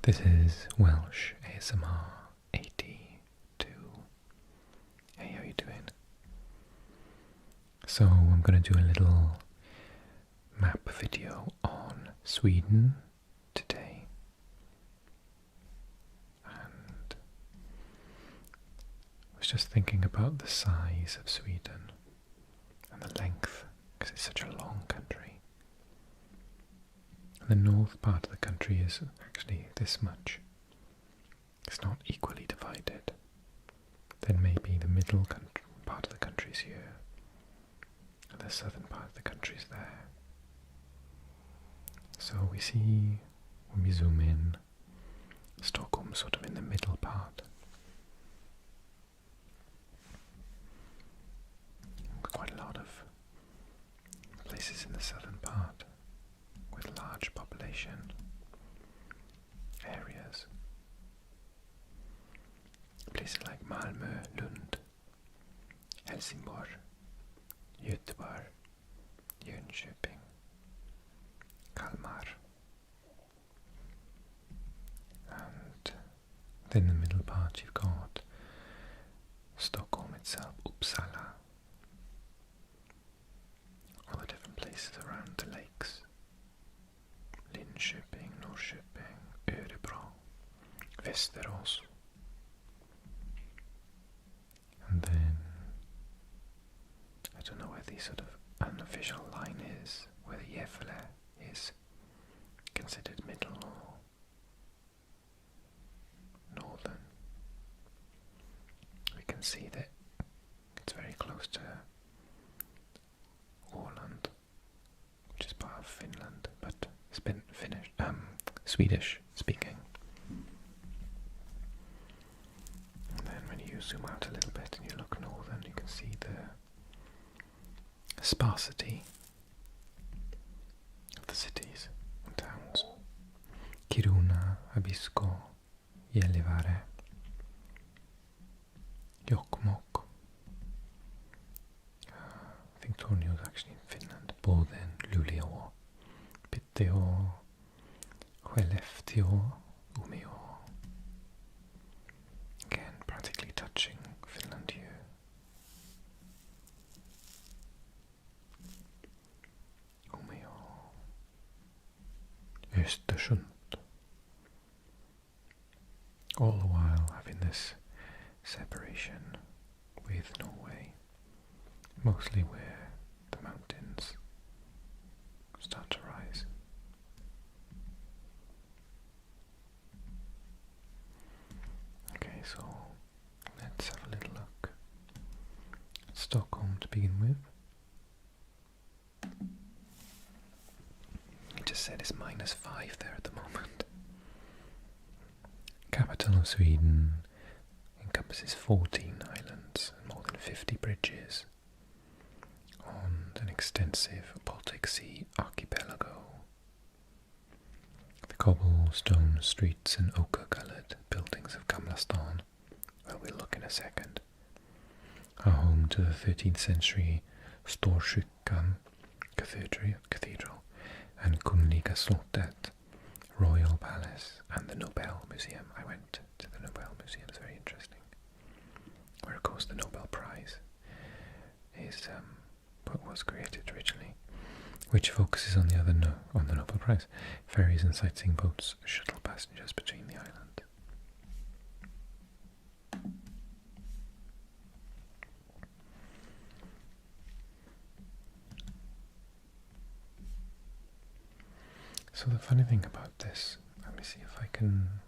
This is WelshASMR82. Hey, how you doing? So I'm going to do a little map video on Sweden today. And I was just thinking about the size of Sweden and the length, because it's such a long country. And the north part of the country is actually this much. It's not equally divided. Then maybe the middle part of the country is here, and the southern part of the country is there. So we see, when we zoom in, Stockholm sort of in the middle part. Quite a lot of places in the southern part with large population areas. Places like Malmö, Lund, Helsingborg, Göteborg, Jönköping, Kalmar. And then in the middle part you've got Stockholm itself, Uppsala, all the different places around the lakes. Linköping, Norrköping, Örebro, Västerås. And then, I don't know where the sort of unofficial line is, whether Gävle is considered middle or northern. We can see that it's very close to Åland, which is part of Finland, but it's been finished, Swedish speaking. And then when you zoom out a little bit and you look northern, you can see the sparsity of the cities and towns. Kiruna, Abisko, Gällivare, Jokkmokk. I think Tornio is actually in Finland. Boden, Luleå, Piteå, Skellefteå, Umeå. Again, practically touching Finland here. Umeå, Östersund. All the while having this separation with Norway, mostly where the mountains start to rise. Okay, so let's have a little look at Stockholm to begin with. It just said it's -5 there at the moment. Capital of Sweden encompasses 14 islands and more than 50 bridges on an extensive Baltic Sea archipelago. The cobblestone streets and ochre-coloured buildings of Gamla stan, where we'll look in a second, are home to the 13th century Storkyrkan cathedral and Kungliga slottet, Royal Palace, and the Nobel Museum. I went to the Nobel Museum, it's very interesting. Where of course the Nobel Prize is was created originally, which focuses on the on the Nobel Prize, ferries and sightseeing boats shuttle passengers between the islands. So the funny thing about this, let me see if I can,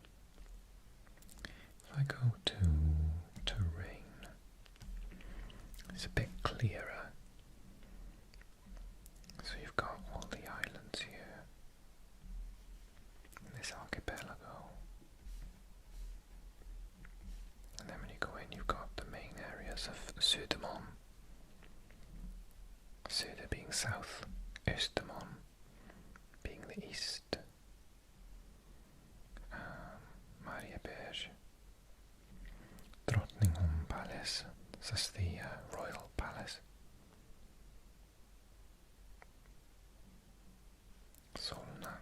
if I go to terrain, it's a bit clearer. So you've got all the islands here in this archipelago, and then when you go in you've got the main areas of Södermalm, Söder being south, Östermalm being the east, Marieberg, Drottningholm Palace, that's the Royal Palace, Solna,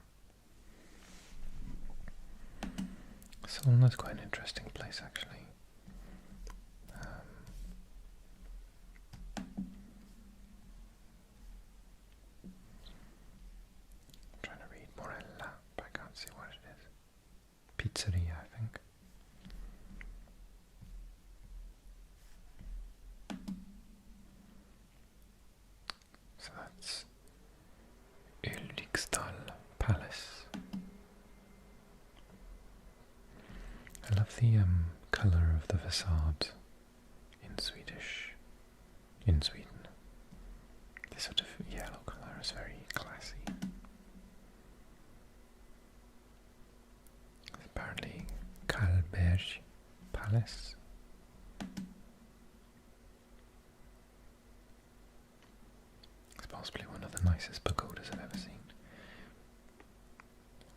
Solna's quite an interesting place, actually. I'm trying to read Morella, but I can't see what it is. Pizzeria, I think. So that's Ulriksdal Palace. I love the colour of the facade in Sweden. This sort of yellow colour is very classy. Apparently Kalmar Palace. It's possibly one of the nicest pagodas I've ever seen.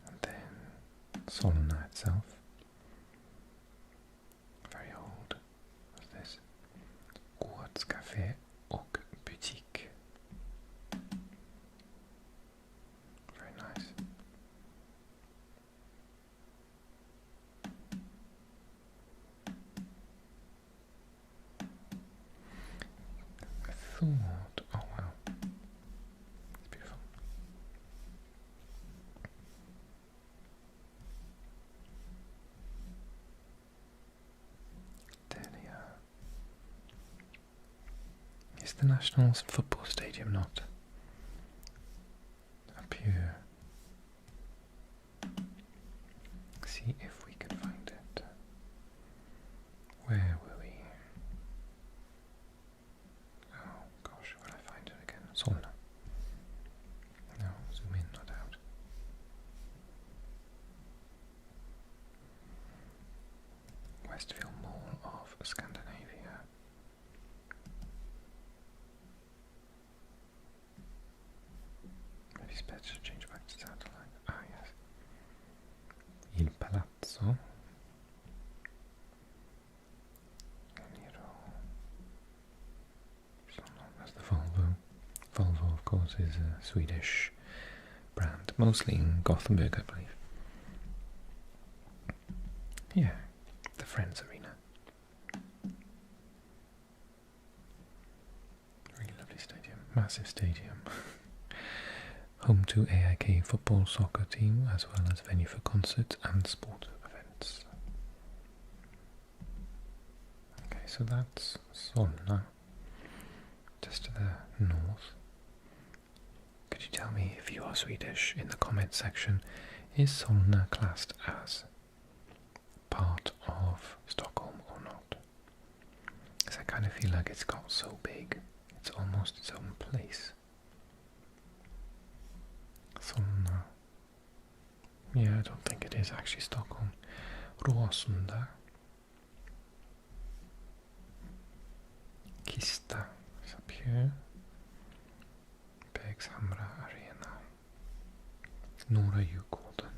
And then Solna itself. Very old. What's this? Gårdscafé och butik. Very nice. I thought, oh wow, it's beautiful. Södertälje. Is the national football stadium not up here? See if we can find it. Where were we? Oh gosh, will I find it again? Solna. No, zoom in, not out. Westfield Mall of Scandinavia. Maybe it's better to change back to satellite. Ah, yes. Il Palazzo. Nero. That's the Volvo. Volvo, of course, is a Swedish brand, mostly in Gothenburg, I believe. Yeah, the Friends Arena. Really lovely stadium, massive stadium. Home to AIK football soccer team, as well as venue for concerts and sport events. Okay, so that's Solna, just to the north. Could you tell me, if you are Swedish, in the comments section, is Solna classed as part of Stockholm or not? Because I kind of feel like it's got so big, it's almost its own place. Solna. Yeah, I don't think it is actually Stockholm. Råsunda. Kista is up here. Bergshamra Arena. Norra Djurgården.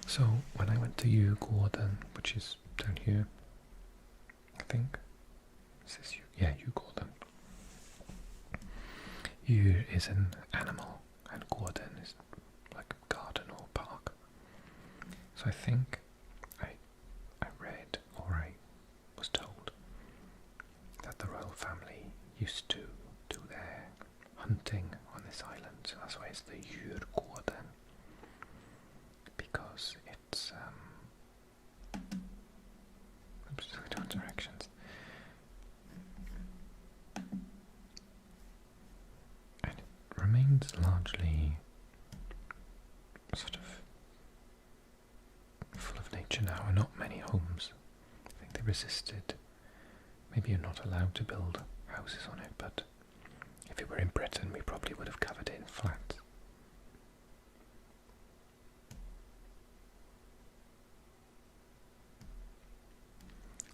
So when I went to Djurgården, which is down here, I think. Is this Djurgården. Djur is an animal, and Gården is like a garden or park. So I think I read, or I was told, that the royal family used to do their hunting on this island, so that's why it's the Djurgården, because it's I'm just looking at directions. And it remains largely sort of full of nature now, and not many homes. I think they resisted. Maybe you're not allowed to build houses on it, but if it were in Britain, we probably would have covered it in flats.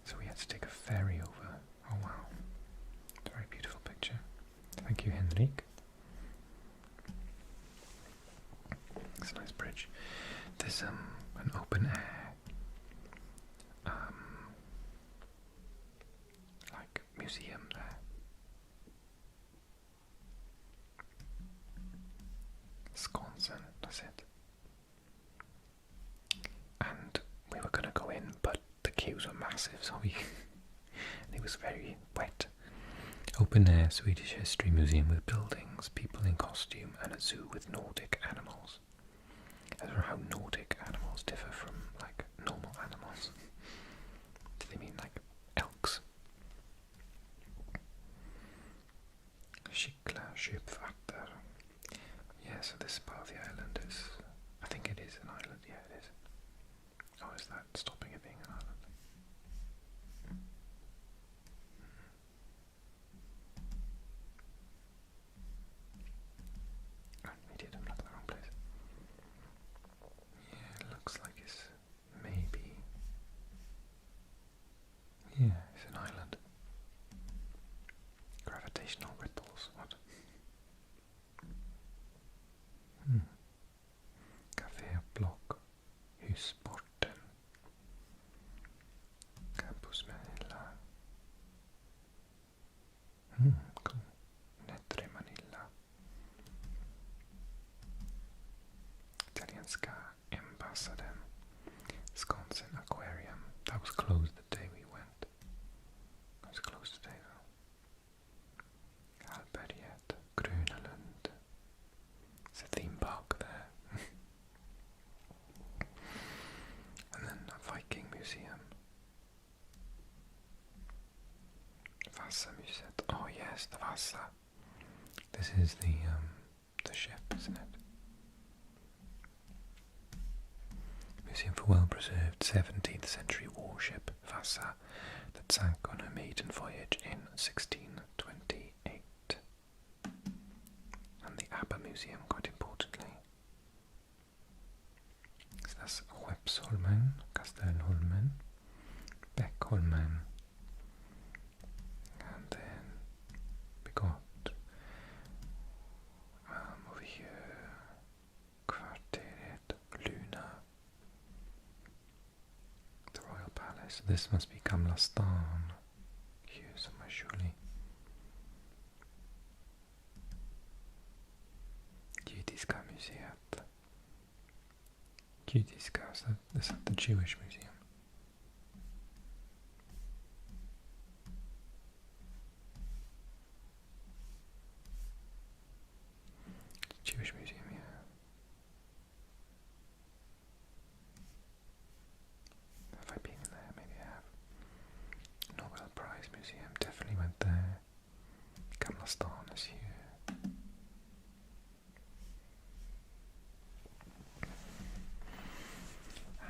So we had to take a ferry over. Oh wow. It's a very beautiful picture. Thank you, Henrik. It's a nice bridge. There's an open air like museum there. Skonsen, that's it. massive, so it was very wet. Open air Swedish history museum with buildings, people in costume, and a zoo with Nordic animals. I don't know how Nordic animals differ from like normal animals. Do they mean like elks? Skikla Köpvatter. Yeah, so this part of the island is, I think it is an island, yeah it is. Oh, is that stopping it being an island? Idiot, I'm looking at the wrong place. Yeah, it looks like it's maybe... Yeah, it's an island. Gravitational ripples, what? Café Block, Hussporten, Campus Manila. Cool. Netre Manila. Italienska ambassaden. Skansen Aquarium. That was closed the day we went. It was closed today though. Alberget, Grönalund. It's a theme park there. And then a Viking museum. Vasa-museet. Oh yes, the Vasa. This is the ship, isn't it? Museum for well-preserved 17th century warship Vasa that sank on her maiden voyage in 1628. And the ABBA Museum, quite importantly. So that's Skeppsholmen, Kastellholmen, Bäckholmen, and then we got over here Kvarteret Luna, the Royal Palace. This must be Gamla stan here somewhere surely. Judiska museet. Judiska, so this is the Jewish museum. Jewish museum, yeah. Have I been in there? Maybe I have. Nobel Prize Museum, definitely went there. Gamla stan is here.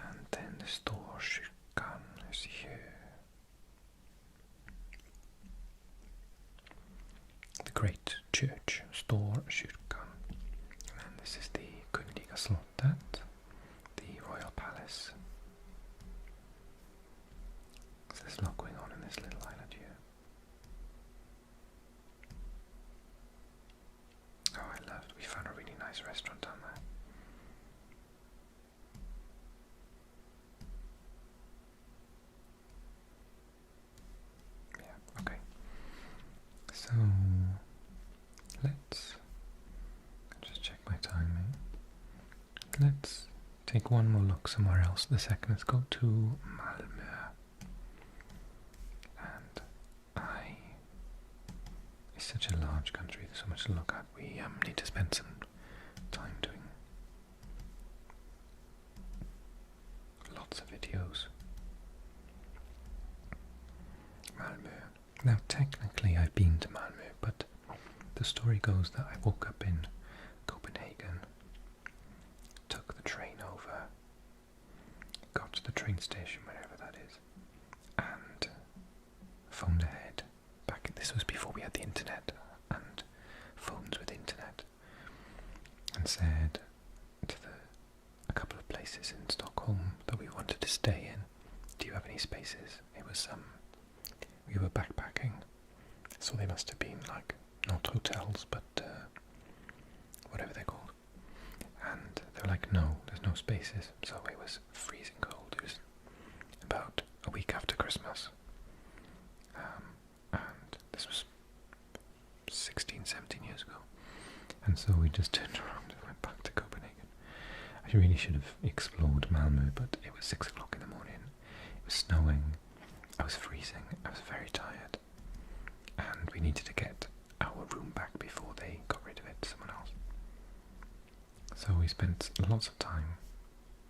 And then the Storkyrkan is here. The Great Church, Storkyrkan. And this is the Kungliga slottet, the Royal Palace. So there's a lot going on in this little island here. Oh, we found a really nice restaurant down there. Yeah, okay. So, let's just check my timing. Let's take one more look somewhere else. The second, let's go to Malmö. And it's such a large country, there's so much to look at. We need to spend some time doing lots of videos. Malmö. Now technically I've been to Malmö, but the story goes that I woke up in Copenhagen, took the train over, got to the train station, wherever that is, and phoned ahead. This was before we had the internet and phones with internet, and said to a couple of places in Stockholm that we wanted to stay in, do you have any spaces? It was we were backpacking, so they must have been like not hotels but whatever they're called, and they were like, no, there's no spaces. So it was freezing cold. It was about a week after Christmas, and this was 16, 17 years ago, and so we just turned around and went back to Copenhagen. I really should have explored Malmö, but it was 6 o'clock in the morning, it was snowing, I was freezing, I was very tired, and we needed to get our room back before they got rid of it to someone else. So we spent lots of time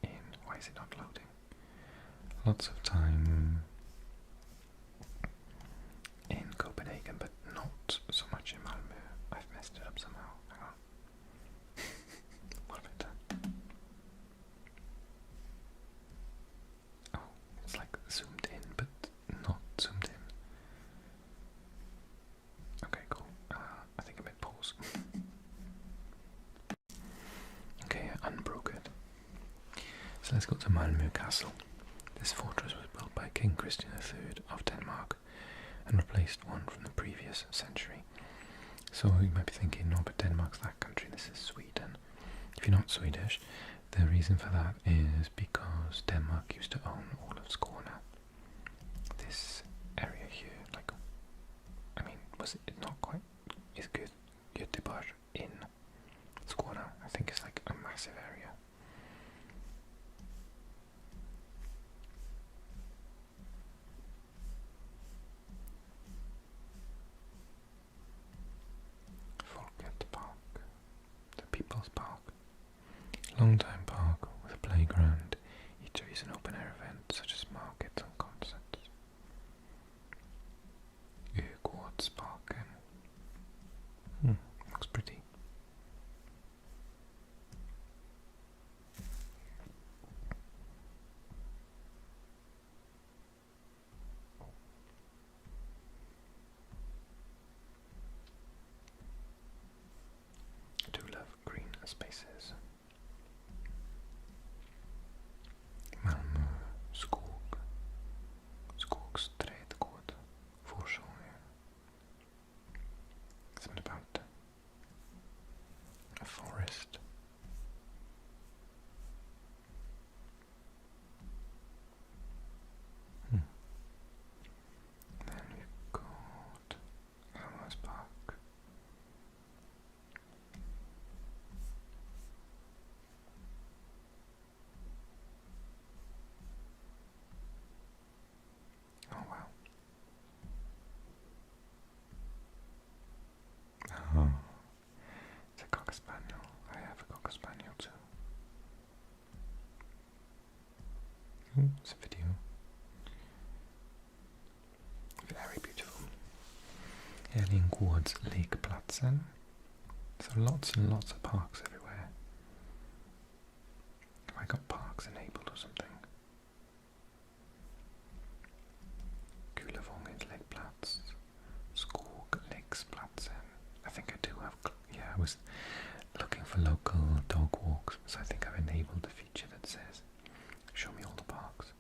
in, why is it not loading? Lots of time in Copenhagen, but not so much in Malmö. I've messed it up somehow. Hang on. What have I done? Oh, it's like zoomed in, but not zoomed in. Okay, cool. I think I made pause. Okay, I unbroke it. So let's go to Malmö Castle. This fortress was built by King Christian III of Denmark and replaced one from the previous century. So you might be thinking, no, but Denmark's that country, this is Sweden. If you're not Swedish, the reason for that is because Denmark used to own all of Skåne. This area here, like, I mean, was it not quite, is Göteborg in Skåne? I think it's like a massive area. Park, the People's Park, long-time park with a playground, eateries and open-air events such as markets and concerts. Djurgårdsparken. Looks pretty. I do love green spaces. Malmö skog. Skogsträdgård. Forsånger. Something about a forest. Then we've got Kalmar's Park. Oh wow. Oh, it's a cocker spaniel. I have a cocker spaniel too. It's a video. Very beautiful. Älgårdslekplatsen. So lots and lots of parks everywhere. Have I got parks enabled or something? Kulevångens Skogläggsplatsen. I think I do have, yeah, I was looking for local dog walks, so I think I've enabled the feature that says, show me all the parks.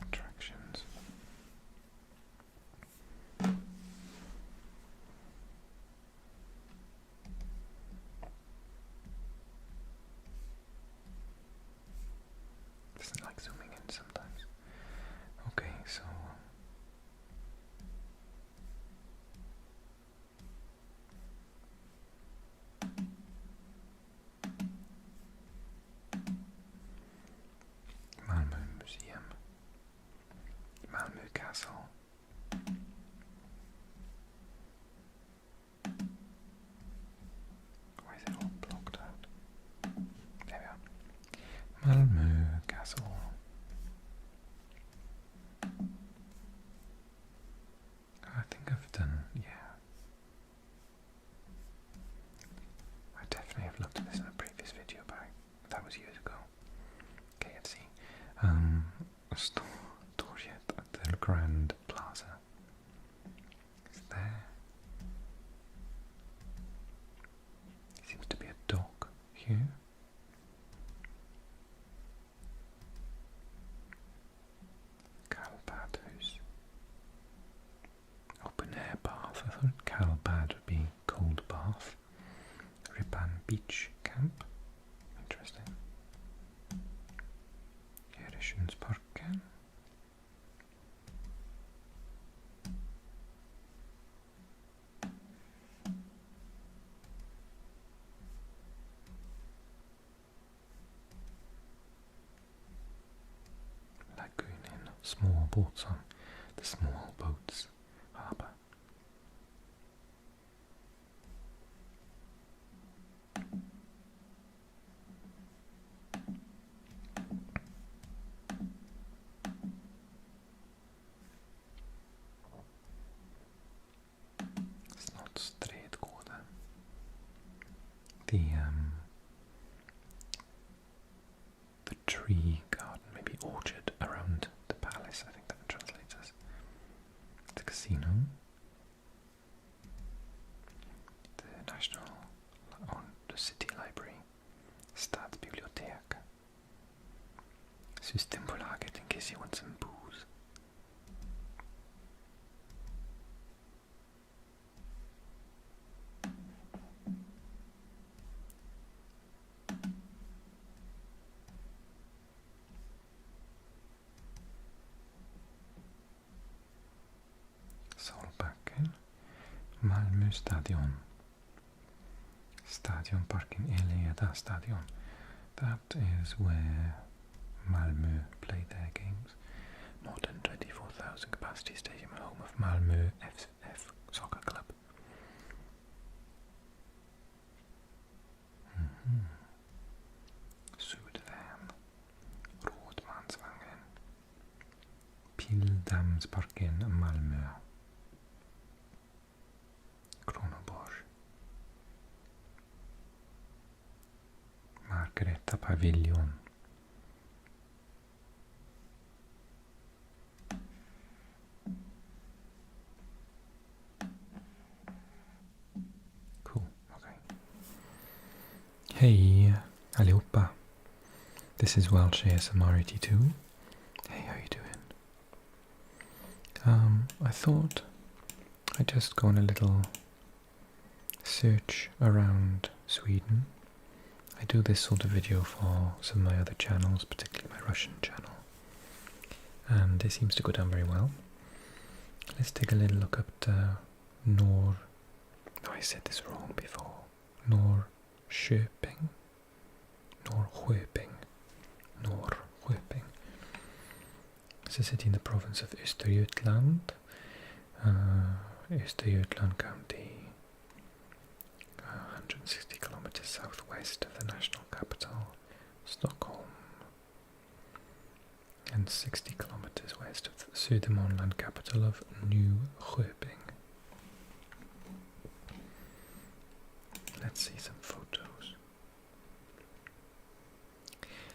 Attractions. Doesn't like zooming in sometimes. Okay, so Malmö Museum, Malmö Castle. Why is it all blocked out? There we are. Malmö Castle. båtshamn, the small boats harbour. Strädgården. The tree garden, maybe orchard around the palace, I think that translates as the casino, the national, the city library, Stadsbibliotek, Systembolaget in case you want some booze. Solbacken, Malmö stadion, Stadionparken Eleda stadion. That is where Malmö play their games. Modern 24,000 capacity stadium, home of Malmö FF soccer club. Södertälje, Rådmansvagnen, Pildammsparken, Malmö, Kronoborg, Margareta paviljon, cool, okay. Hey allihopa, this is WelshASMR82. Hey, how you doing? I thought I'd just go on a little search around Sweden. I do this sort of video for some of my other channels, particularly my Russian channel, and it seems to go down very well. Let's take a little look at oh, I said this wrong before. Norrköping. It's a city in the province of Östergötland, Östergötland County, 160 kilometers southwest of the national capital, Stockholm, and 60 kilometers west of the Södermanland capital of Jönköping. Let's see some photos.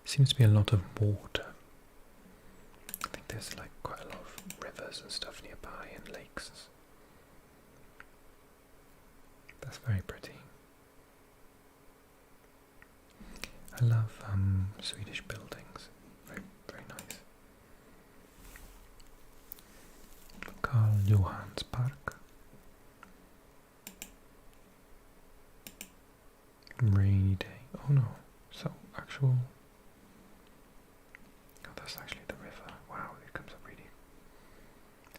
Seems to be a lot of water. I think there's like quite a lot of rivers and stuff nearby and lakes. That's very pretty. I love Swedish buildings. Very, very nice. Karl Johans Park. Rainy day. Oh no. So actual. Oh, that's actually the river. Wow, it comes up really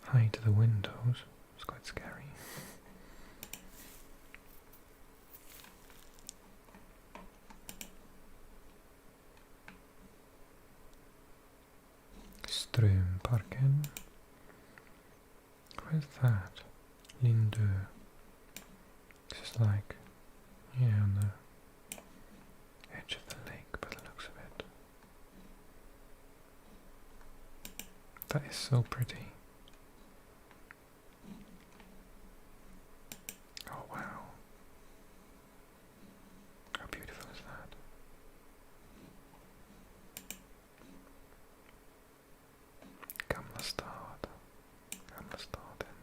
high to the windows. It's quite scary. Strömparken. Where's that? Lindö. This is like, yeah, on the edge of the lake by the looks of it. That is so pretty. Oh wow. How beautiful is that? Gamla stad. Gamla staden.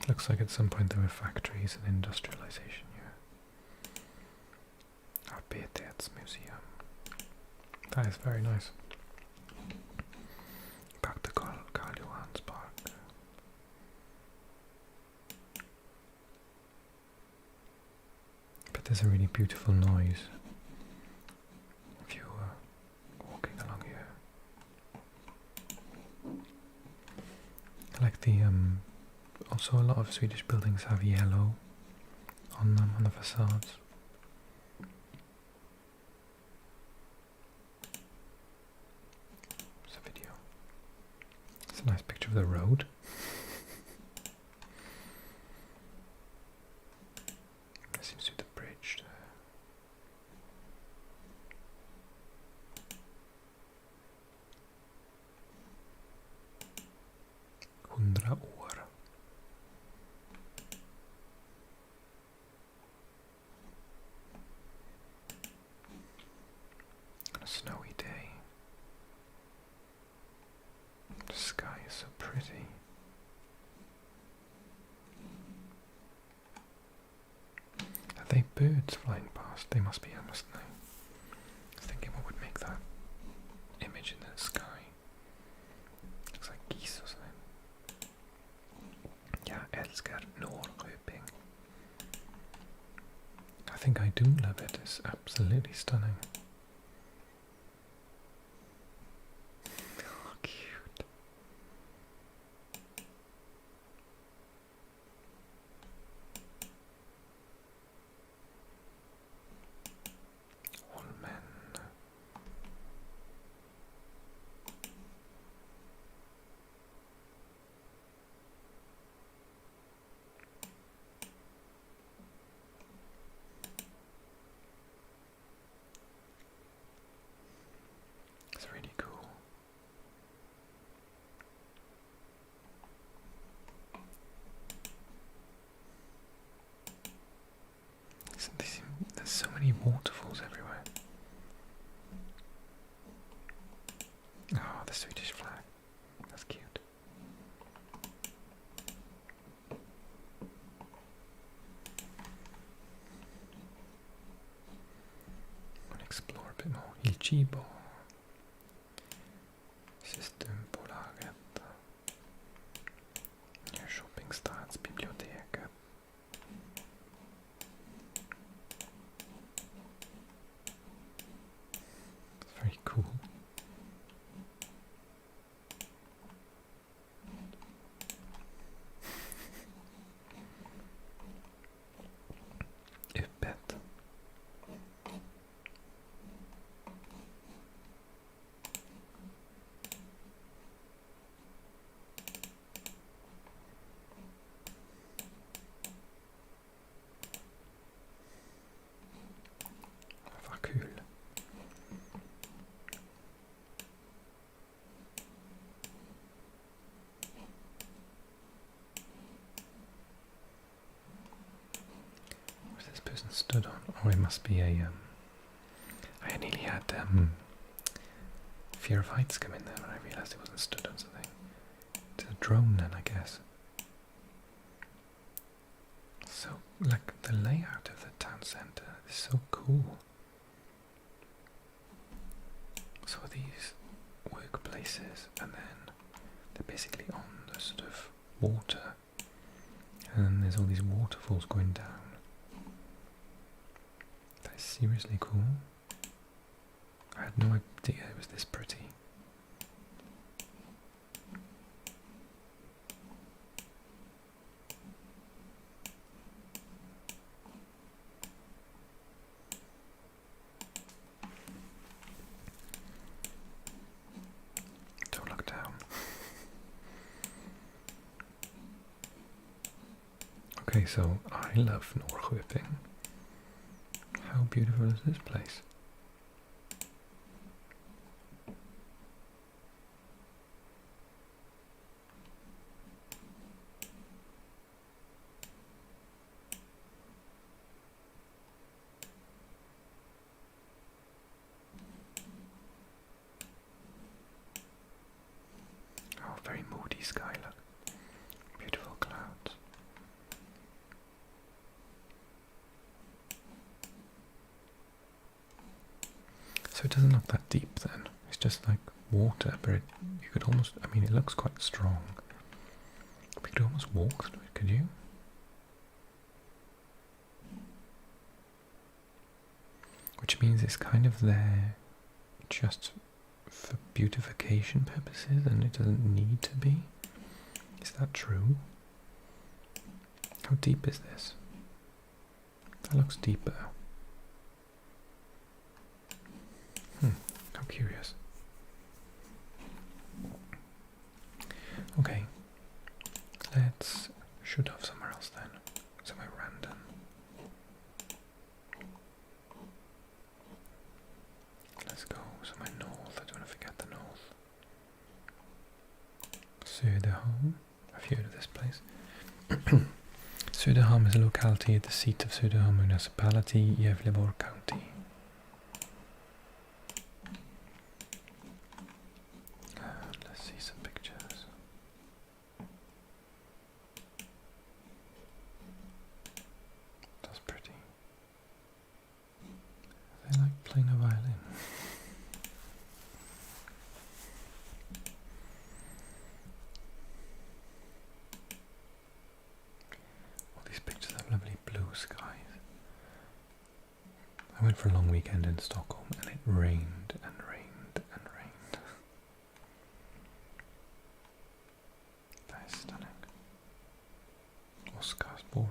Looks like at some point there were factories and industrialization here. Museum. That is very nice. Back to Karl Johans Park. But there's a really beautiful noise if you are walking along here. I like the also a lot of Swedish buildings have yellow on them, on the facades. of the road. That seems to be the bridge there. 100 år. On a snowy day. The sky is so pretty. Are they birds flying past? They must be, mustn't they? I was thinking what would make that image in the sky. Looks like geese or something. Jag älskar Norrköping. I think I do love it. It's absolutely stunning. Oh, cute. Holmen. It's really cool. There's so many waterfalls everywhere. Oh, the Swedish flag. That's cute. I'll explore a bit more. Djurgården. Systembolaget. Jönköping stadsbiblioteket. It's very cool. Öppet. Vad kul. What's this person stood on? Oh, it must be a I nearly had fear of heights come in there when I realised it wasn't stood on something. It's a drone then, I guess. So, like, the layout of the town centre is so cool. So these workplaces, and then they're basically on the sort of water, and then there's all these waterfalls going down. That is seriously cool. I had no idea it was this pretty. Don't look down. Okay, so I love Norrköping. How beautiful is this place? Oh, very moody sky, look. Beautiful clouds. So it doesn't look that deep then. It's just like water, but you could almost, I mean, it looks quite strong. But you could almost walk through it, could you? Which means it's kind of there just for beautification purposes and it doesn't need to be. Is that true? How deep is this? That looks deeper. How curious. Okay, Söderholm. I've heard of this place. Söderholm is a locality at the seat of Söderholm municipality, Gävleborg County. Let's see some pictures. That's pretty. They like playing a violin. Lovely blue skies. I went for a long weekend in Stockholm and it rained and rained and rained. That is stunning. Oscarsborg.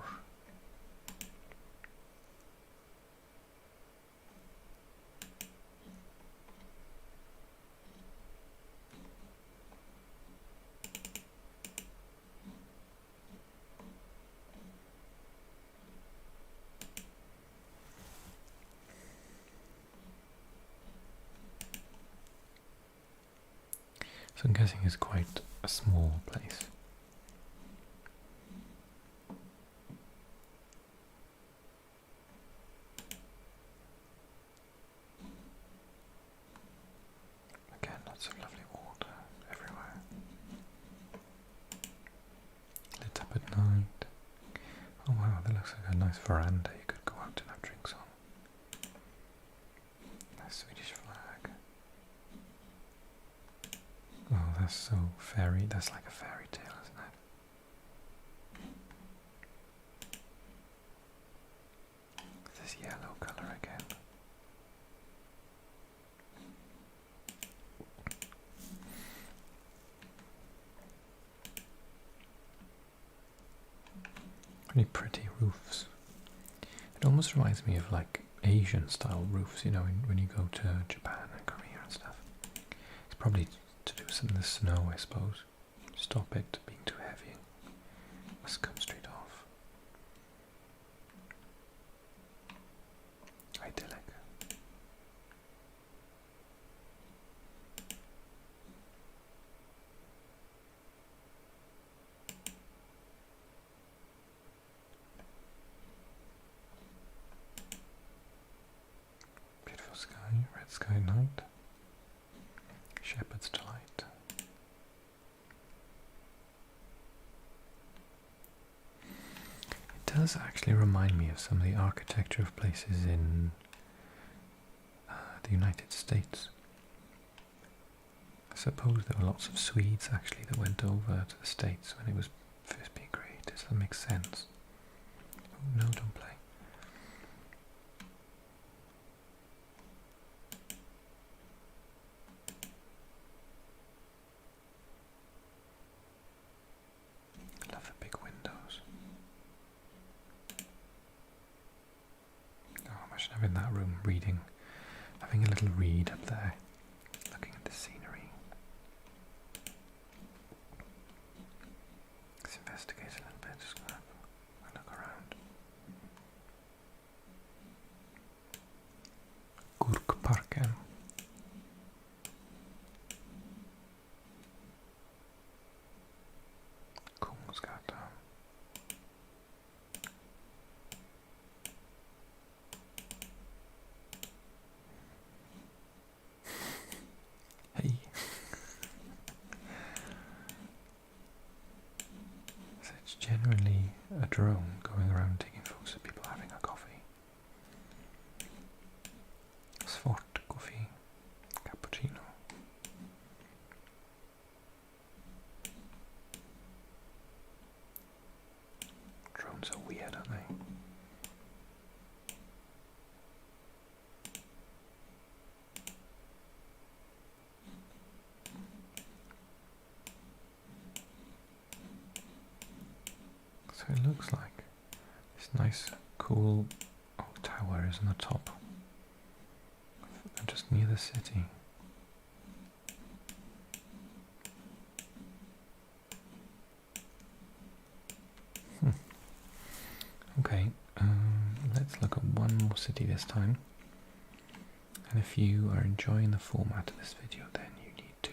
So I'm guessing it's quite a small place. Again, lots of lovely water everywhere. Lit up at night. Oh wow, that looks like a nice veranda you could go out and have drinks on. Nice Swedish flag. Oh, that's so fairy. That's like a fairy tale, isn't it? This yellow color again. Really pretty roofs. It almost reminds me of like Asian style roofs, you know, when you go to Japan and Korea and stuff. It's probably to do some of the snow, I suppose. Stop it being too heavy. Must come straight off. Idyllic. Beautiful sky, red sky night. Shepherd's Delight. It does actually remind me of some of the architecture of places in the United States. I suppose there were lots of Swedes actually that went over to the States when it was first being created, so that makes sense. Oh no, don't play. In that room reading, having a little read up there, looking at the scenery. Let's investigate a little bit, just gonna have a look around. Gurkparken. Kungsgatan. Generally a drone going around taking photos of people having a coffee. Svart coffee, cappuccino. Drones are weird, aren't they? So it looks like this nice, cool tower is on the top, just near the city. Okay, let's look at one more city this time. And if you are enjoying the format of this video, then you need to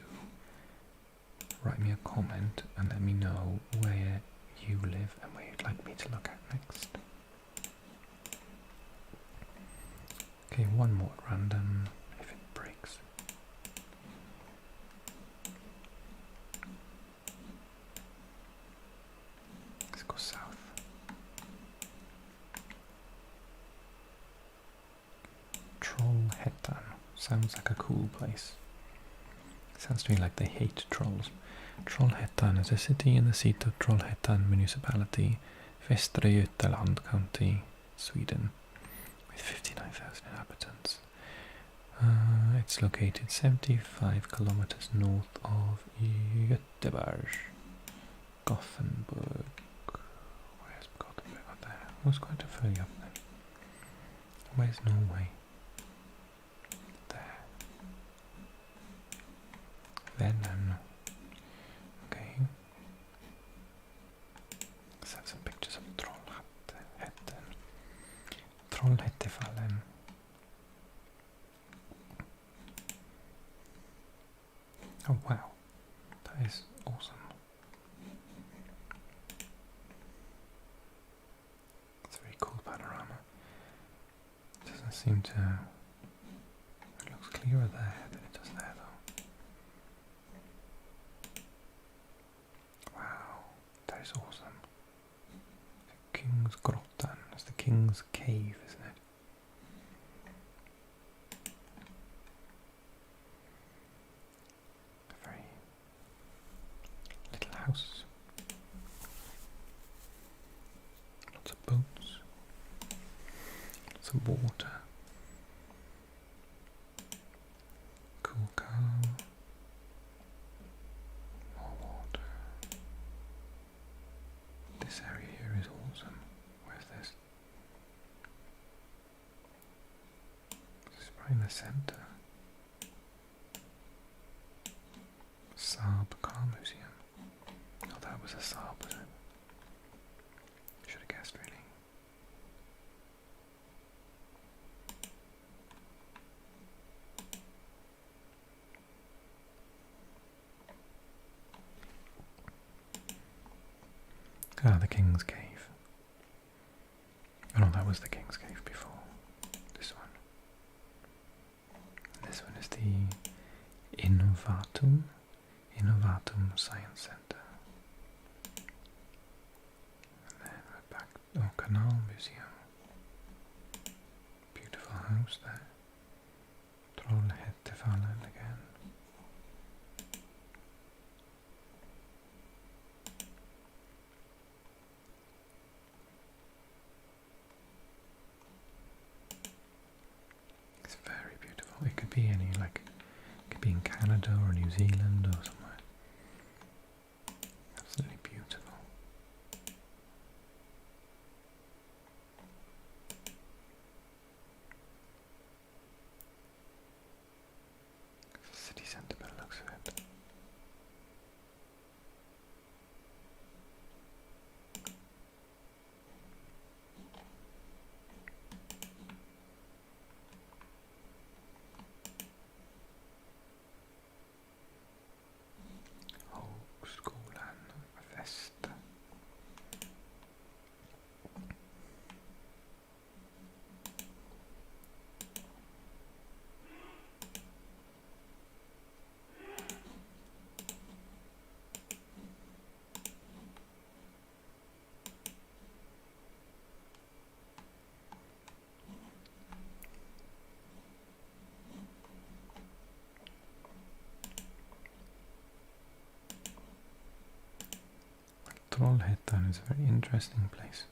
write me a comment and let me know where you live and where you'd like me to look at next. Okay, one more at random, if it breaks. Let's go south. Trollhättan. Sounds like a cool place. Sounds to me like they hate trolls. Trollhättan is a city in the seat of Trollhättan municipality, Västra Götaland County, Sweden, with 59,000 inhabitants. It's located 75 kilometers north of Göteborg. Gothenburg. Where's Gothenburg? What the hell? I was going to fill you up then. Where's Norway? There. Then, okay. Let's have some pictures of Trollhättan. Trollhättefallen. Oh wow, that is awesome. It's a very cool panorama. It doesn't seem to... It looks clearer there than it does there though. Wow, that is awesome. The King's Grottan. That's the King's Cave, isn't it? A very little house. Lots of boats. Lots of water. Cool car. More water. This area here is awesome. Where's this? This is right in the center. Saab Car Museum. Oh, that was a Saab, was it? Should have guessed, really. Ah, the King's Cave. Oh no, that was the King's Cave before. This one. And this one is the Innovatum Science Center. And then we're back. Oh, Canal Museum. Beautiful house there. Trollhättefallen again. It's very beautiful. It could be any, like, it could be in Canada or New Zealand or somewhere. Absolutely beautiful. City centre by the looks of it. Högskolan Väst. Trollhättan is a very interesting place.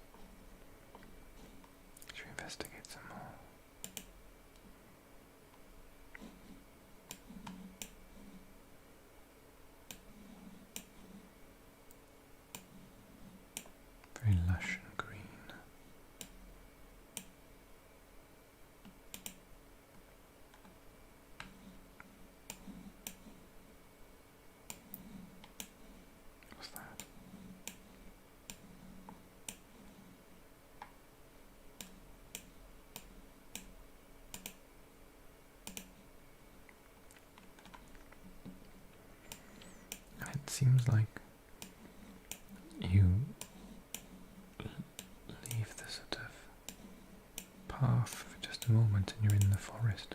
Should we investigate some more? Very lush and green. What's that? seems like you leave the sort of path for just a moment and you're in the forest.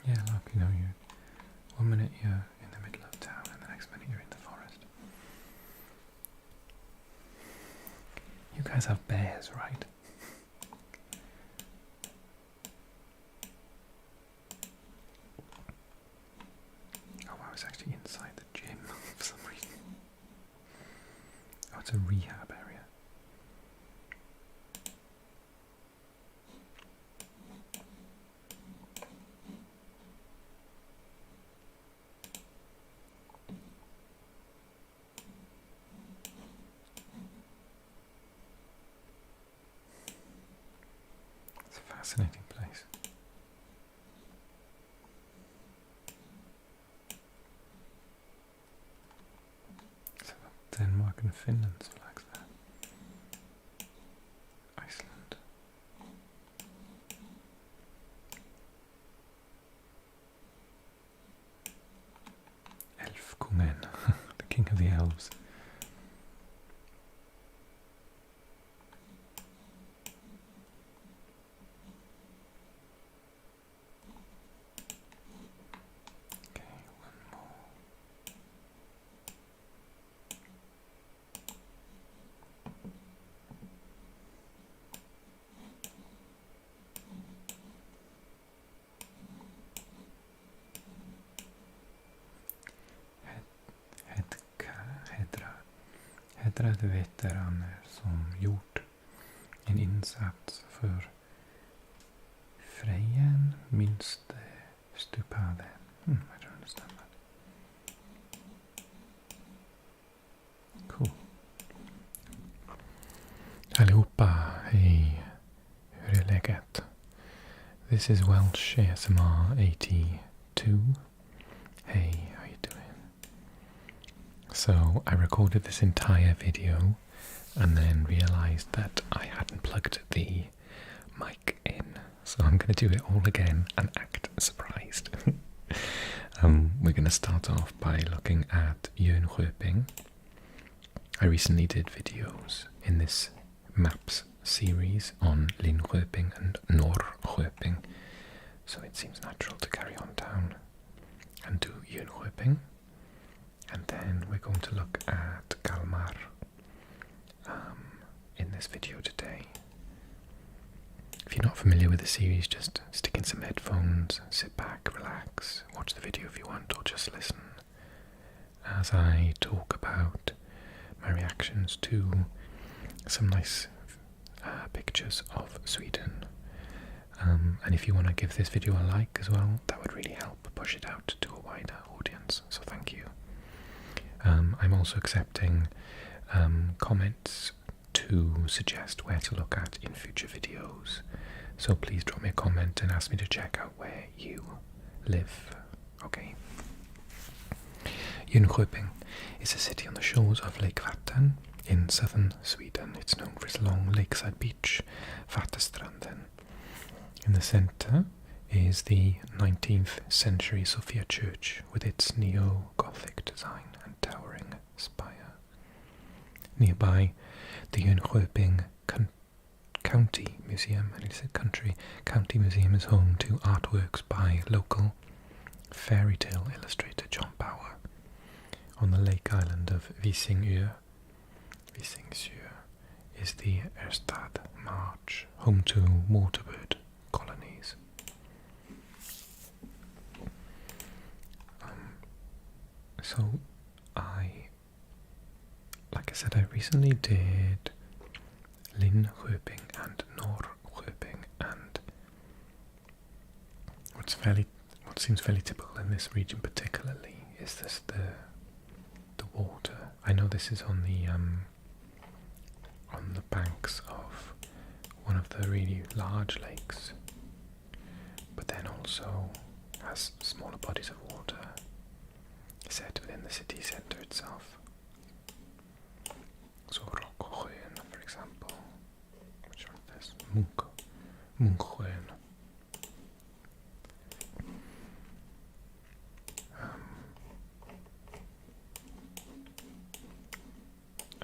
Yeah, like, you know, one minute you're in the middle of town and the next minute you're in the forest. You guys have bears, right? Oh, I was actually inside the gym for some reason. Oh, it's a rehab area. Fascinating place. So Denmark and Finland's flags there. Iceland. Elfkungen, the king of the elves. Hedrade veteraner som gjort en insats för Freien minste stupade. I don't understand that. Cool. Allihopa, hej. Hur är läget? This is WelshASMR82. Hey, how you doing? So I recorded this entire video and then realized that I hadn't plugged the mic in. So I'm going to do it all again and act surprised. We're going to start off by looking at Jönköping. I recently did videos in this maps series on Linköping and Norrköping, so it seems natural to carry on down and do Jönköping. And then we're going to look at Kalmar in this video today. If you're not familiar with the series, just stick in some headphones, sit back, relax, watch the video if you want, or just listen as I talk about my reactions to some nice pictures of Sweden. And if you want to give this video a like as well, that would really help push it out to a wider audience, so thank you. I'm also accepting comments to suggest where to look at in future videos, so please drop me a comment and ask me to check out where you live. Okay. Jönköping is a city on the shores of Lake Vättern in southern Sweden. It's known for its long lakeside beach, Vattenstranden. In the centre is the 19th century Sophia Church with its neo-Gothic design and towering spire. Nearby, the Jönköping County Museum, I need to say country, County Museum is home to artworks by local fairy tale illustrator John Bauer on the lake island of Visingsö. Visingsö is the Erstad March, home to waterbird colonies. So like I said, I recently did Linköping and Norrköping, and what seems fairly typical in this region particularly is this the water. I know this is on the banks of one of the really large lakes, but then also has smaller bodies of water set within the city centre itself. So Rocksjön, for example, which one is this? Munksjön.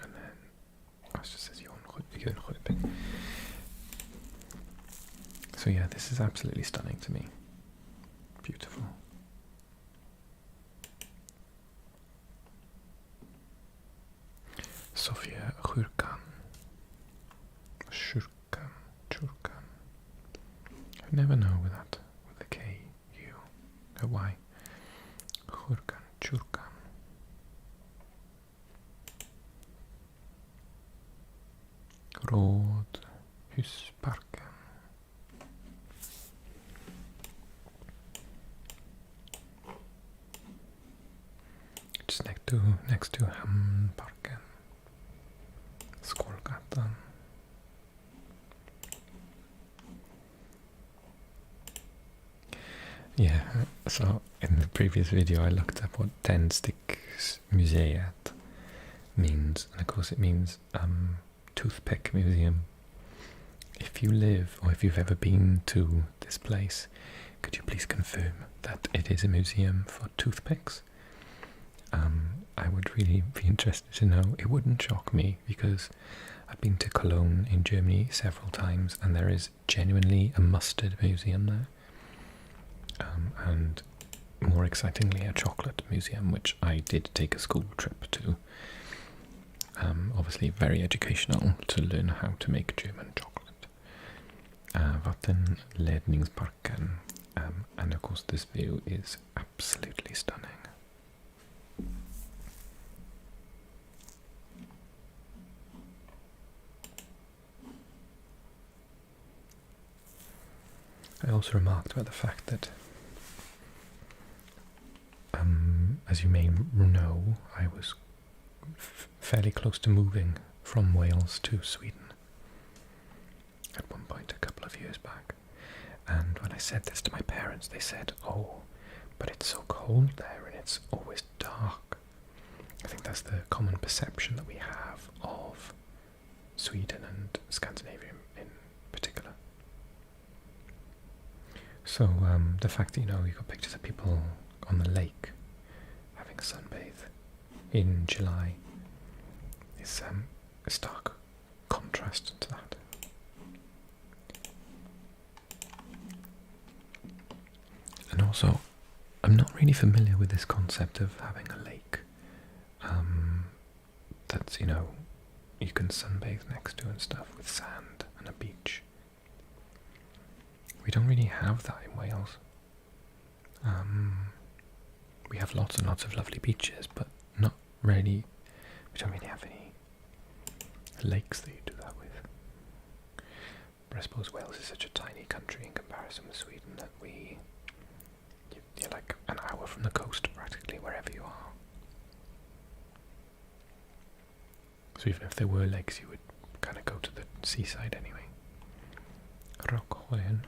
And then, it just says Jönköping. So yeah, this is absolutely stunning to me. Beautiful. Sofia Kyrkan. Kyrkan. I never know with that, with the K, U, a Y. Kyrkan. Rådhusparken. Just next to Hamnparken. Trollhättan. Yeah, so in the previous video I looked up what 10 Sticks Museet means, and of course it means toothpick museum. If you live, or if you've ever been to this place, could you please confirm that it is a museum for toothpicks? I would really be interested to know. It wouldn't shock me, because I've been to Cologne in Germany several times, and there is genuinely a mustard museum there. And more excitingly, a chocolate museum, which I did take a school trip to. Obviously very educational to learn how to make German chocolate. Vattenledningsparken, and of course this view is absolutely stunning. I also remarked about the fact that, as you may know, I was fairly close to moving from Wales to Sweden at one point a couple of years back. And when I said this to my parents, they said, "Oh, but it's so cold there and it's always dark." I think that's the common perception that we have of Sweden and Scandinavia in particular. So the fact that, you got pictures of people on the lake having a sunbathe in July is a stark contrast to that. And also, I'm not really familiar with this concept of having a lake that's, you can sunbathe next to and stuff, with sand and a beach. We don't really have that in Wales. We have lots and lots of lovely beaches, but not really, we don't really have any lakes that you do that with. But I suppose Wales is such a tiny country in comparison with Sweden that you're like an hour from the coast practically, wherever you are. So even if there were lakes, you would kind of go to the seaside anyway. Rockholm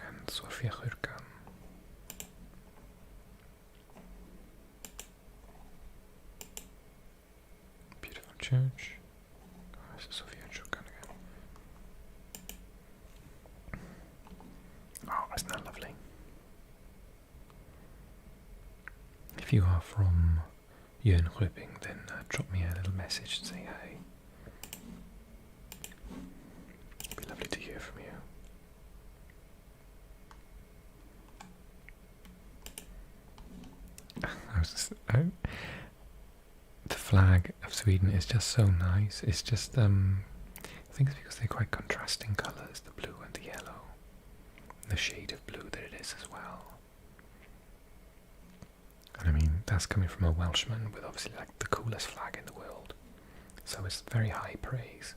and Sofia Kyrkan. Beautiful church. Oh, this is Sofia Kyrkan again. Oh, isn't that lovely? If you are from Jönköping, then drop me a little message and say hey. It'd be lovely to hear from you. The flag of Sweden is just so nice. It's just, I think it's because they're quite contrasting colours, the blue and the yellow, and the shade of blue that it is as well. And I mean, that's coming from a Welshman with obviously like the coolest flag in the world. So it's very high praise.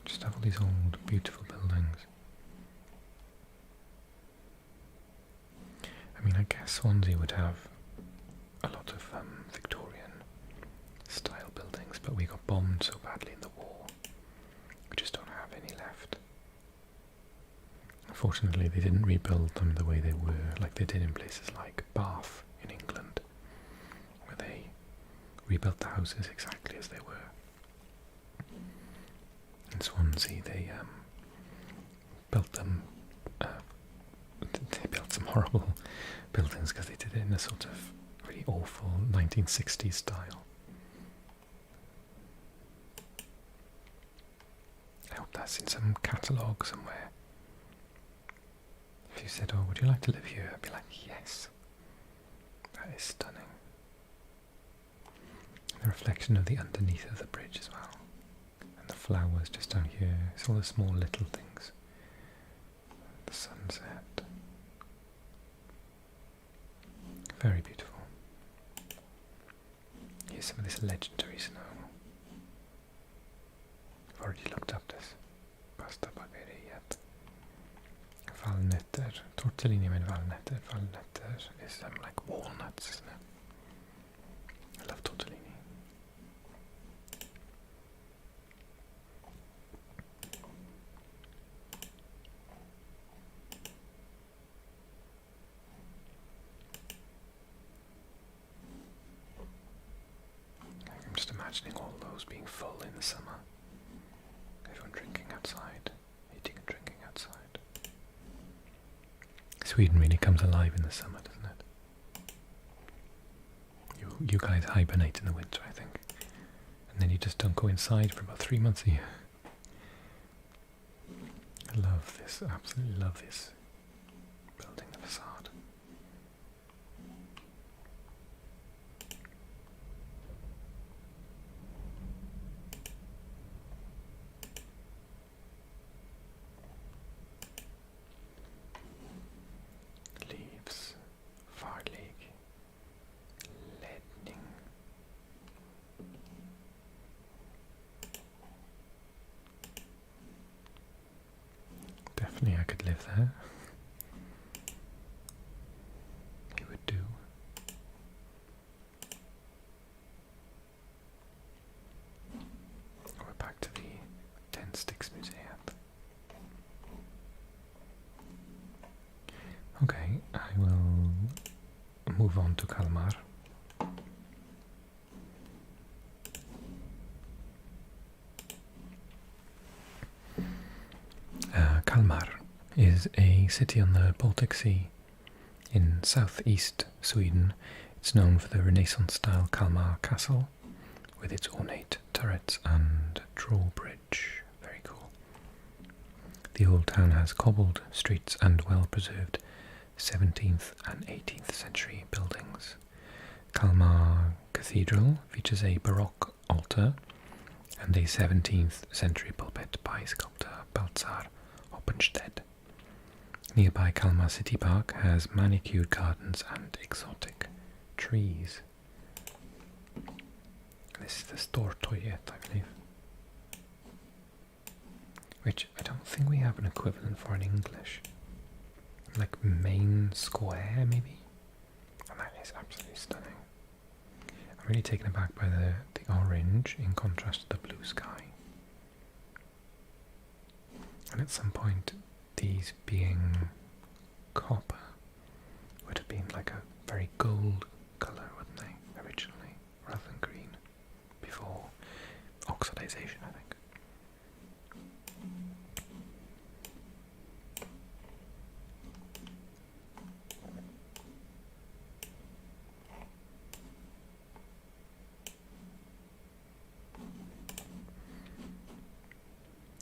Just have all these old, beautiful buildings. I mean, I guess Swansea would have a lot of Victorian style buildings, but we got bombed so badly in the war. We just don't have any left. Unfortunately, they didn't rebuild them the way they were, like they did in places like Bath in England, where they rebuilt the houses exactly as they were. In Swansea, they built them. They built some horrible buildings because they did it in a sort of really awful 1960s style. I hope that's in some catalogue somewhere. If you said, "Oh, would you like to live here?" I'd be like, "Yes." That is stunning. The reflection of the underneath of the bridge as well. And the flowers just down here. It's all the small little things. The sunset. Very beautiful. Here's some of this legendary snow. I've already looked up this. Basta bageriet. Valnötter. Tortellini med valnötter. Valnötter is like walnuts, isn't it? I love tortellini. I'm just imagining all those being full in the summer. Everyone drinking outside, eating and drinking outside. Sweden really comes alive in the summer, doesn't it? You guys hibernate in the winter, I think. And then you just don't go inside for about 3 months a year. I love this, absolutely love this building, the facade. Leaves, farlig, ledning. Definitely I could live there. It would do. We're back to the 10 Sticks Museum. Okay, I will move on to Kalmar. Kalmar is a city on the Baltic Sea in southeast Sweden. It's known for the Renaissance-style Kalmar castle with its ornate turrets and drawbridge. Very cool. The old town has cobbled streets and well-preserved 17th and 18th century buildings. Kalmar Cathedral features a Baroque altar and a 17th century pulpit by sculptor Baltzar Hoppenstedt. Nearby Kalmar City Park has manicured gardens and exotic trees. This is the Stortorget, I believe. Which I don't think we have an equivalent for in English. Like main square, maybe? And that is absolutely stunning. I'm really taken aback by the orange in contrast to the blue sky. And at some point, these being copper would have been like a very gold colour, wouldn't they, originally, rather than green, before oxidization, I think.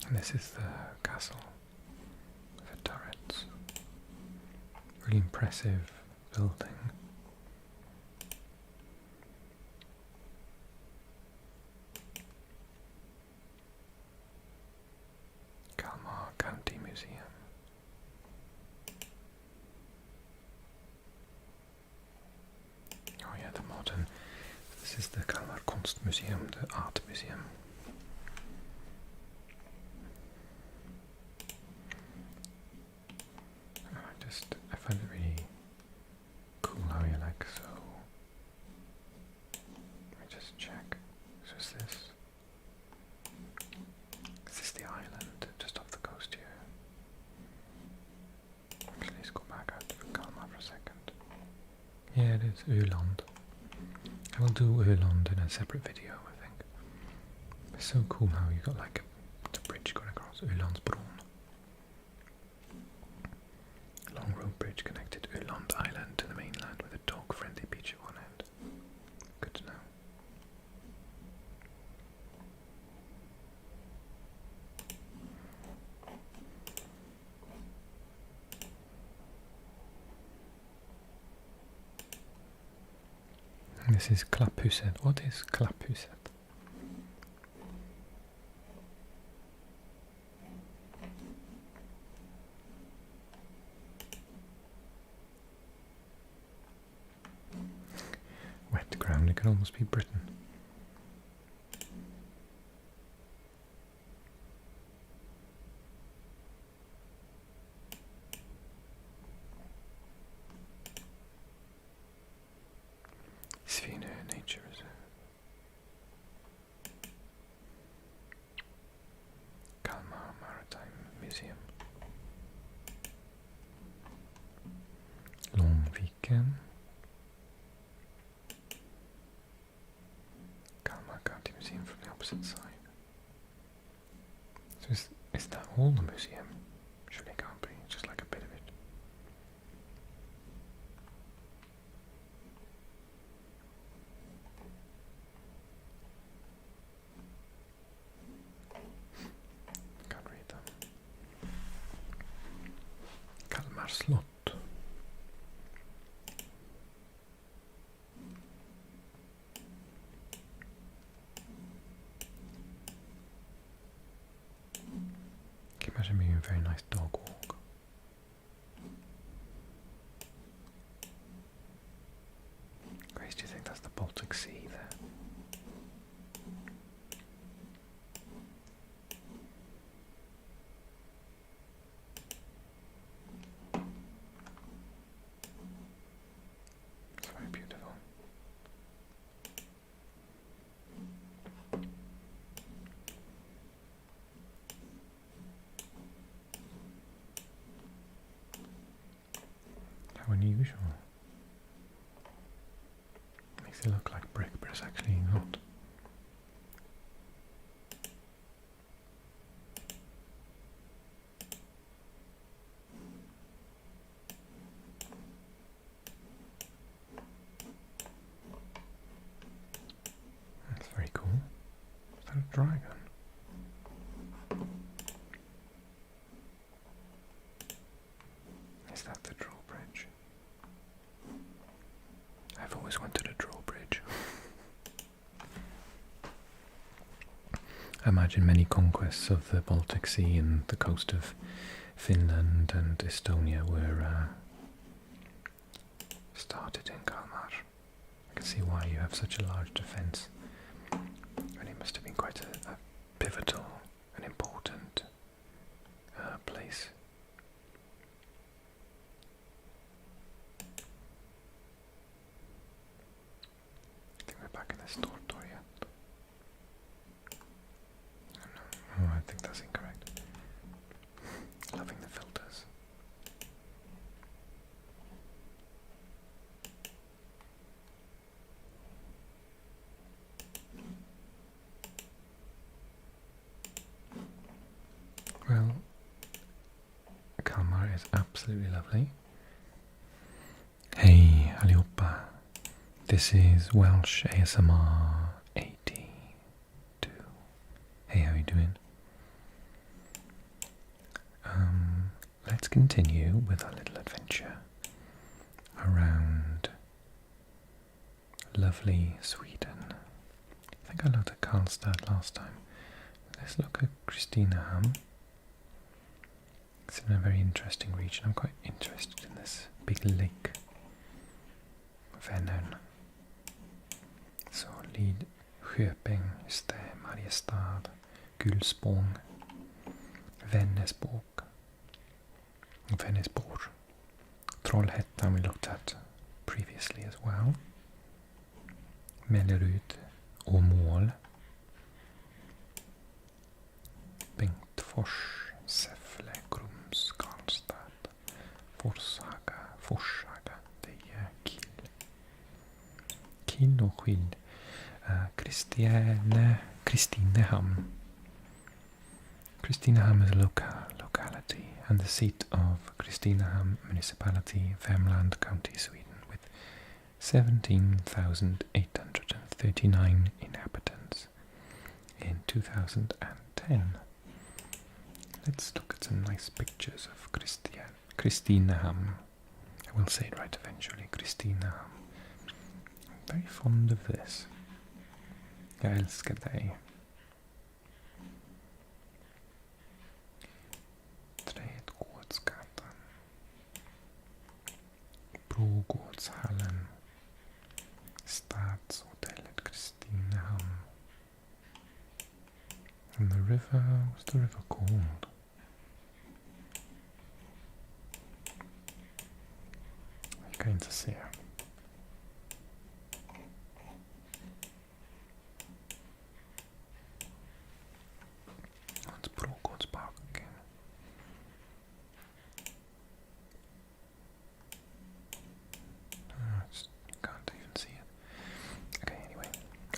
And this is the castle with the turrets. Really impressive building. Kalmar County Museum. Oh yeah, the modern. This is the Kalmar Konstmuseum, the art museum. I find it really cool how you like so. Let me just check. So is this the island just off the coast here? Yeah, it is Öland. I will do Öland in a separate video, I think. It's so cool how you got like the bridge going across Ölandsbron. Long road bridge connected Öland Island to the mainland with a dog-friendly beach at one end. Good to know. This is Klapphuset. What is Klapphuset? Wet ground, it could almost be Britain. Sweden Nature Reserve. Kalmar Maritime Museum. Långviken. Kalmar County Museum from the opposite side. So is that all the museum? Surely it can't be, just like a bit of it. Can't read them. Kalmar slott. Can imagine being a very nice dog walk. Grace, do you think that's the Baltic Sea there? It's very beautiful. How unusual. Makes it look like brick, but it's actually not. That's very cool. Is that a dragon? Is that the drawbridge? I've always wanted a drawbridge. I imagine many conquests of the Baltic Sea and the coast of Finland and Estonia were started in Kalmar. I can see why you have such a large defence. And it must have been quite a pivotal and important place. I think we're back in the store yet. Oh, I think that's incorrect. Loving the filters. Well, Kalmar is absolutely lovely. Hey allihopa. This is WelshASMR82. Hey, how you doing? Let's continue with our little adventure around lovely Sweden. I think I looked at Karlstad last time. Let's look at Kristinehamn. It's in a very interesting region. I'm quite interested in this big lake. Vänern. Så Linköping, just there, Mariestad, Gullspång, Vännäsborg, Trollhättan we looked at previously as well. Mellerud, Åmål, Bengtsfors, Säffle, Grums, Karlstad, Forshaga, Deje, Kiel, till och skid. Kristinehamn. Kristinehamn is a locality and the seat of Kristinehamn municipality, Värmland County, Sweden, with 17,839 inhabitants in 2010. Let's look at some nice pictures of Kristinehamn. I will say it right eventually, Kristinehamn. I'm very fond of this. Jag älskar dig. Trädgårdsgatan. Brogårdshallen. Stadshotellet Kristinehamn. And the river, what's the river called? Jag kan inte se. It's Brogårdsbacken. You can't even see it. Okay, anyway,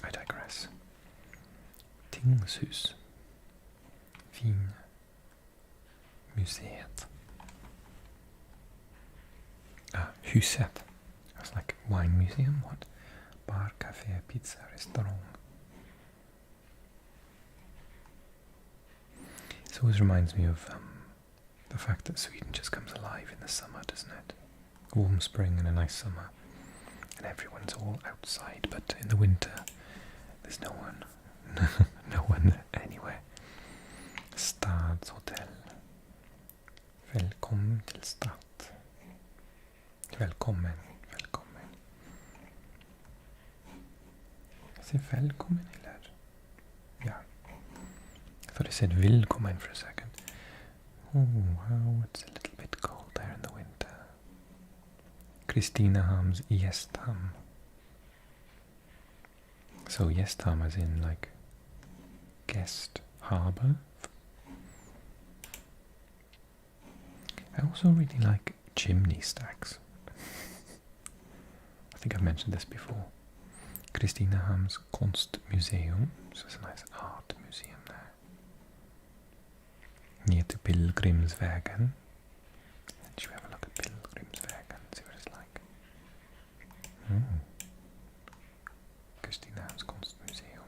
I digress. Tingshus. Vinmuseet. Huset. I was like, wine museum? What? Bar, café, pizza, restaurant. This always reminds me of the fact that Sweden just comes alive in the summer, doesn't it? Warm spring and a nice summer. And everyone's all outside, but in the winter, there's no one. No one anywhere. Stadshotell. Välkommen till stad. Välkommen. Jag säger välkommen eller? Ja. I thought I said willkommen for a second. Oh, wow, it's a little bit cold there in the winter. Kristinehamns gästhamn. So gästhamn as in like guest harbour. I also really like chimney stacks. I think I've mentioned this before. Kristinehamns konstmuseum, so it's a nice art museum there. Ner till Pilgrimsvägen. Should we have a look at Pilgrimsvägen? See what it's like. Kristinehamns konstmuseum.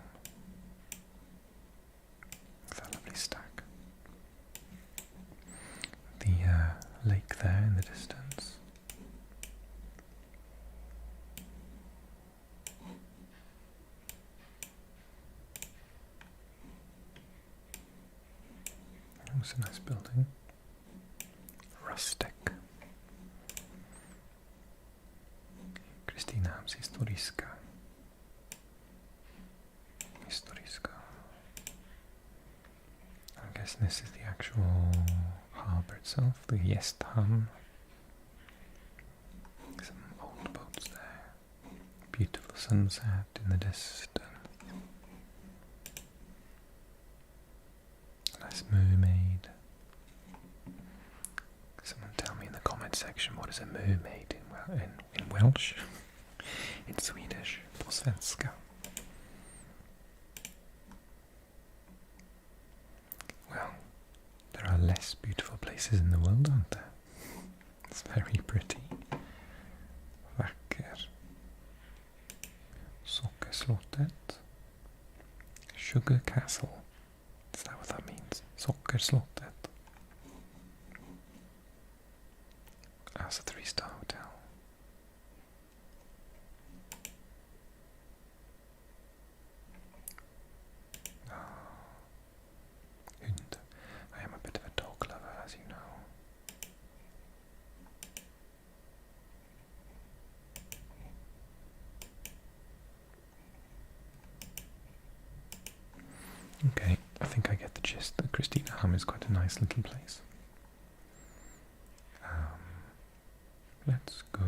With a lovely stack. The lake there in the distance. Oh, it's a nice building. Rustic. Kristinehamns historiska. I guess this is the actual harbour itself, the gästhamn. Some old boats there. Beautiful sunset in the distance. Nice mermaid. Someone tell me in the comment section, what is a mermaid in Welsh? In Swedish, på svenska. Well, there are less beautiful places in the world, aren't there? It's very pretty. Vacker. Sockerslottet. Sugar Castle. Is that what that means? Sockerslottet. That's a 3-star hotel. Hund. I am a bit of a dog lover, as you know. Okay, I think I get the gist that Kristinehamn is quite a nice little place. Let's go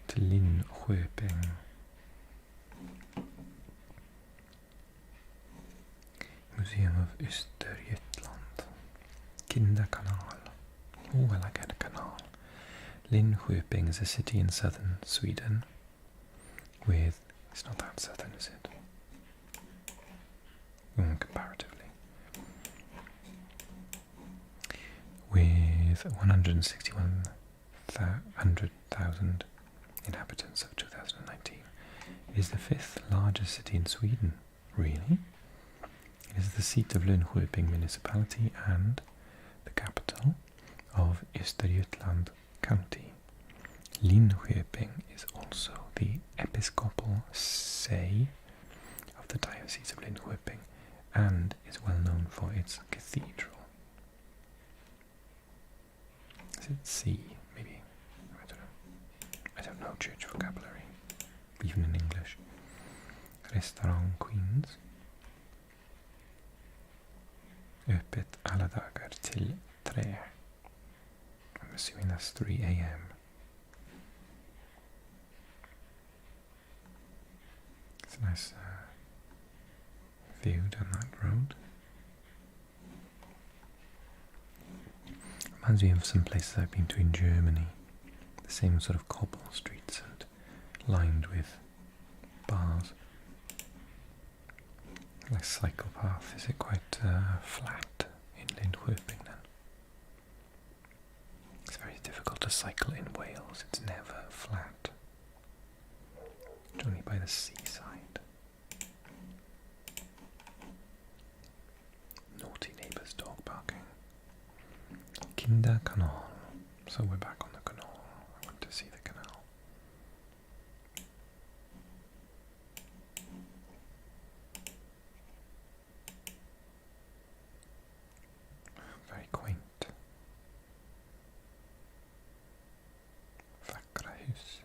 to Linköping. Museum of Östergötland. Kinderkanal. Oh, I like a canal. Linköping is a city in southern Sweden with, it's not that southern, is it? Comparatively. With 161,000 inhabitants of 2019. It is the 5th largest city in Sweden. Really? It is the seat of Linköping municipality and the capital of Östergötland County. Linköping is also the episcopal see of the Diocese of Linköping and is well known for its cathedral. Is it see? Maybe. I don't know. I don't know church vocabulary, even in English. Restaurang Queens. Öppet alla dagar till 3. I'm assuming that's 3 a.m. It's a nice view down that road. Reminds me of some places I've been to in Germany. The same sort of cobble streets and lined with bars. Like cycle path, is it quite flat in Linköping then? It's very difficult to cycle in Wales, it's never flat. It's only by the seaside. Naughty neighbours dog barking. Kinda Canal. So we're back on the canal. I want to see the canal. Very quaint. Vackra hus.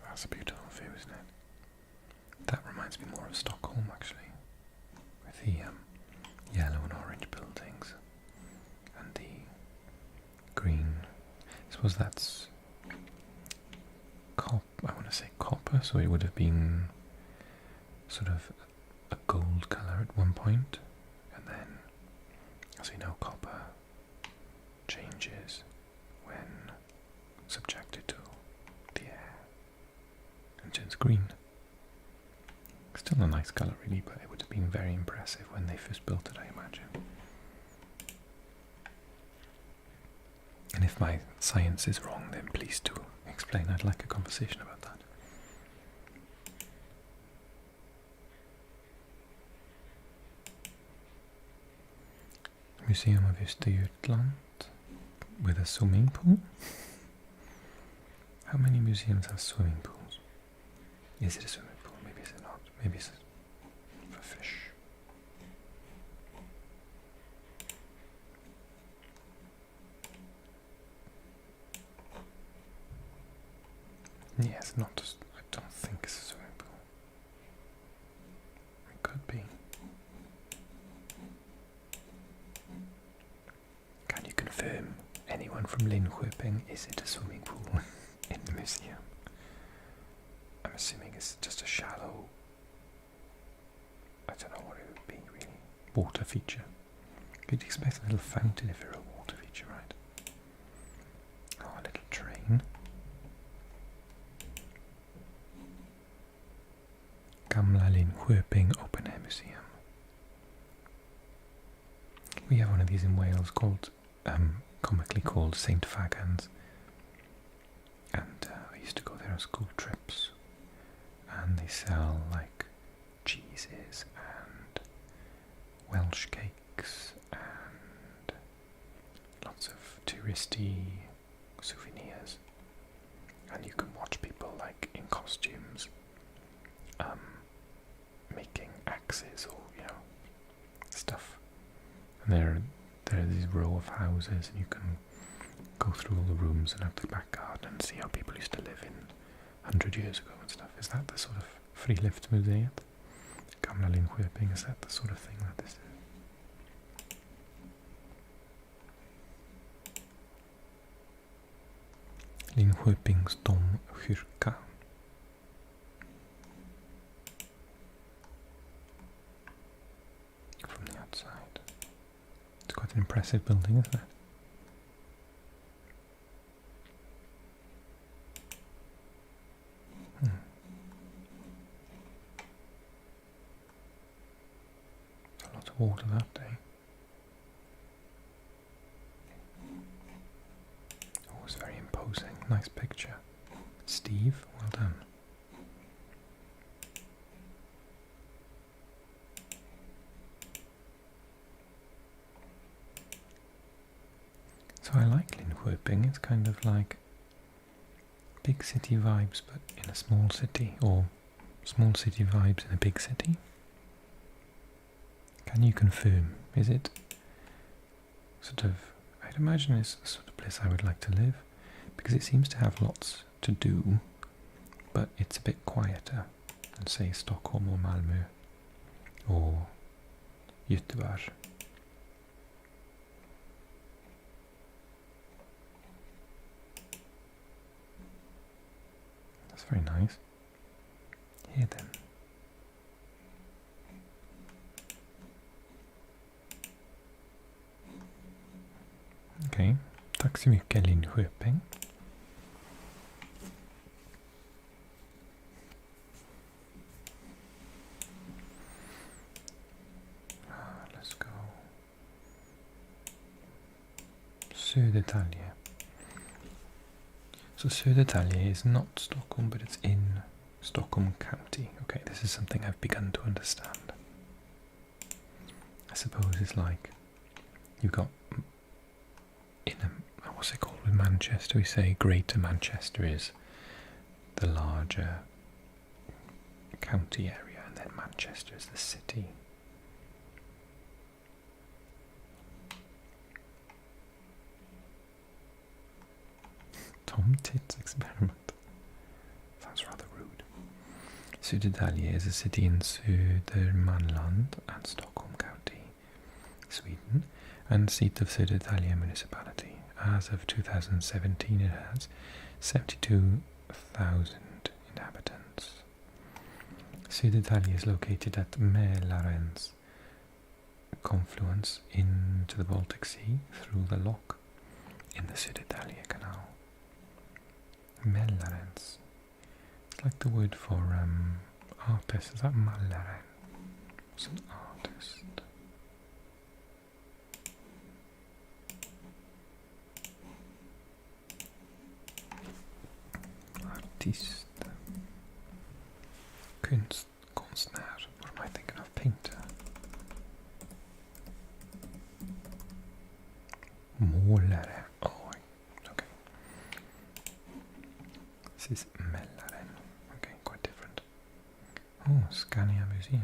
That's a beautiful view, isn't it? That reminds me more of Stockholm, actually, with the yellow and orange buildings and the green. I suppose that's I want to say copper, so it would have been sort of a gold colour at one point, and then, as we know, copper changes when subjected to the air and turns green. Still a nice colour really, but it would have been very impressive when they first built it, I imagine. And if my science is wrong, then please do explain. I'd like a conversation about that. Museum of Östergötland with a swimming pool. How many museums have swimming pools? Is it a swimming pool? Maybe it's not. Maybe it's for fish. Yes, not just, I don't think it's a swimming pool. It could be. Can you confirm, anyone from Linköping, is it a swimming pool in the museum? I'm assuming it's just a shallow, I don't know what it would be really, water feature. You'd expect a little fountain if it were a water feature, right? Oh, a little train. Gamla Linköping Open Air Museum. We have one of these in Wales called, comically called St. Fagans. And I used to go there on school trips. And they sell like cheeses and Welsh cakes and lots of touristy souvenirs. And you can watch people like in costumes making axes or, you know, stuff. And there are these row of houses, and you can go through all the rooms and out the back garden and see how people used to live in 100 years ago and stuff. Is that the sort of Friluftsmuseet? Gamla Linköping, is that the sort of thing that this is? Linköpings domkyrka. Quite an impressive building, isn't it? A lot of water that day. Oh, it's very imposing. Nice picture. Steve, well done. So I like Linköping. It's kind of like big city vibes, but in a small city, or small city vibes in a big city. Can you confirm? Is it sort of, I'd imagine it's the sort of place I would like to live, because it seems to have lots to do, but it's a bit quieter than, say, Stockholm or Malmö or Göteborg. That's very nice. Here then. Okej, tack så mycket Linköping. Let's go. Södertälje. So Södertälje is not Stockholm, but it's in Stockholm County. Okay, this is something I've begun to understand. I suppose it's like you've got in a, what's it called with Manchester? We say Greater Manchester is the larger county area, and then Manchester is the city. Tom Tits experiment. Sounds rather rude. Södertälje is a city in Södermanland and Stockholm County, Sweden, and seat of Södertälje municipality. As of 2017 it has 72,000 inhabitants. Södertälje is located at Mälarens confluence into the Baltic Sea through the lock in the Södertälje Canal. Mälarens. It's like the word for artist. Is that Malaren? What's an artist? Artist. Konstnär. What am I thinking of? Painter. Målare. Oh, okay. This is Mällaren. Okay, quite different. Oh, Scania Museum.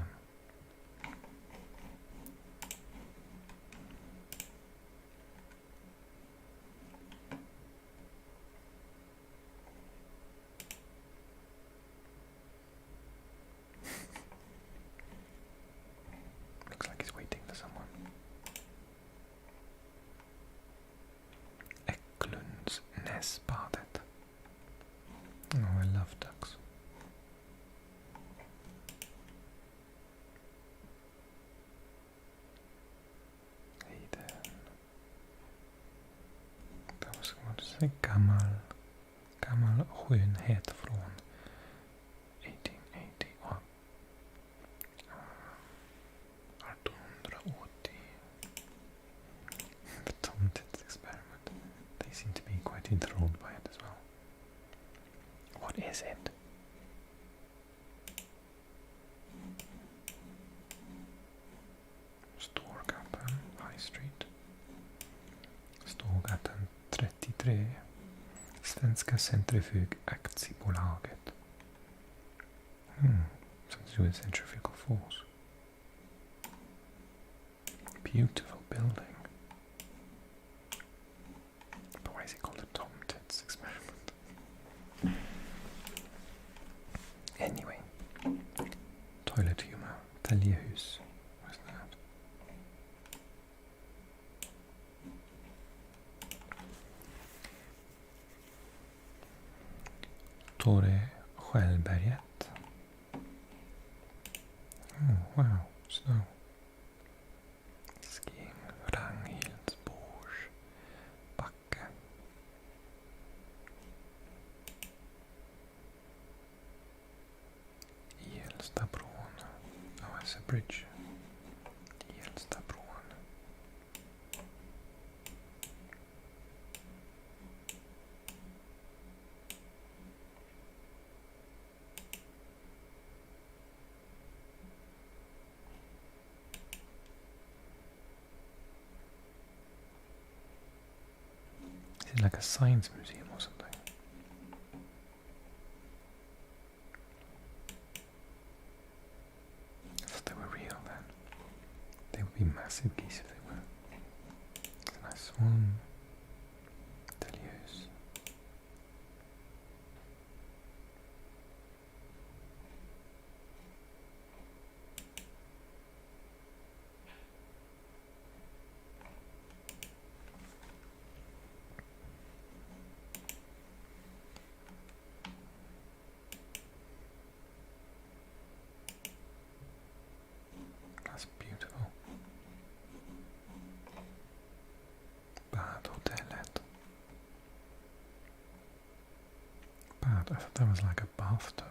Looks like he's waiting for someone. Näsbadet. Oh, I love ducks. Heiden. That was what to say. Gammal skönhet från 1880. 1880. The Tom Tits experiment. They seem to be quite enthralled by it as well. What is it? Storgatan, High Street. Storgatan 33. Svenska Centrifug Aktiebolaget. Something to do with centrifugal force. Beautiful building. But why is it called the Tom Tits experiment? Anyway, toilet humor, Täljehus. What's that? Torre Skällberget. Oh, wow, snow. Skiing, Ragnhild. There's a bridge. Hjälstabron. Is it like a science museum or something? If they were real then, they would be massive geese if they were. It's a nice swan. Delieuse. That's beautiful. Badhotellet. Bad, I thought that was like a bathtub.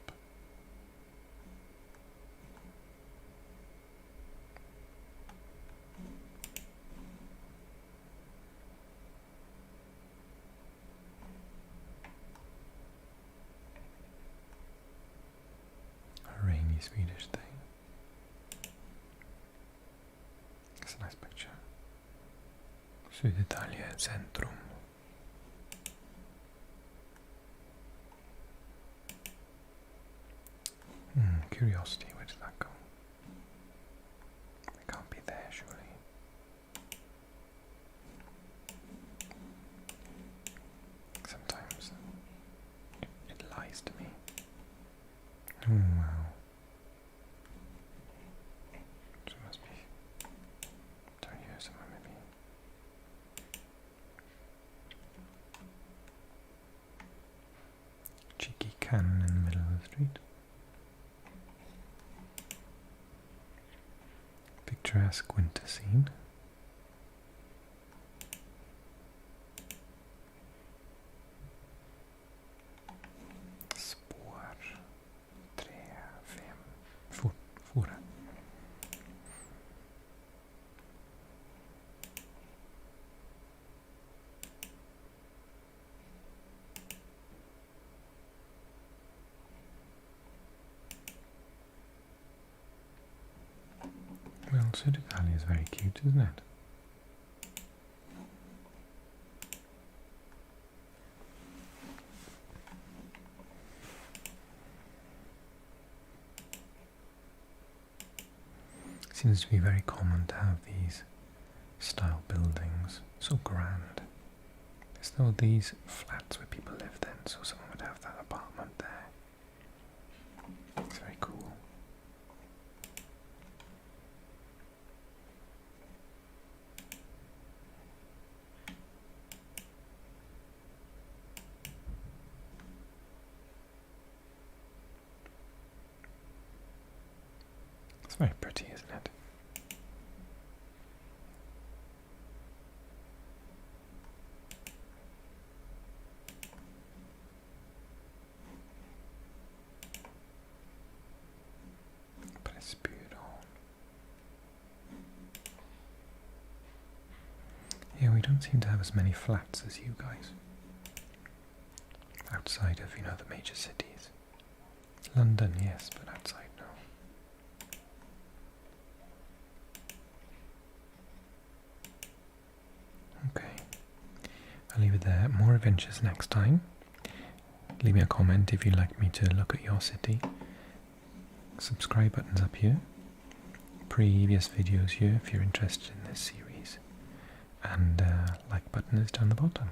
A rainy Swedish thing. It's a nice picture. Södertälje centrum. Curiosity, where does that go? It can't be there, surely. Sometimes it lies to me. Oh wow. So it must be down here somewhere maybe. Cheeky cannon in the middle of the street. Picturesque winter scene. Spår 3, 5, 4. Well, Södertälje is very cute, isn't it? Seems to be very common to have these style buildings, so grand. As though these flats where people live then, so someone would have that apartment there. It's very cool. It's very pretty, isn't it? Yeah, we don't seem to have as many flats as you guys. Outside of, the major cities. London, yes, but outside, no. Okay, I'll leave it there. More adventures next time. Leave me a comment if you'd like me to look at your city. Subscribe button's up here. Previous videos here if you're interested in this series. And like button is down the bottom.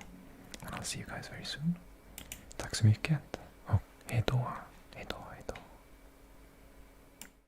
And I'll see you guys very soon. Tack så mycket. Och hejdå. Hejdå.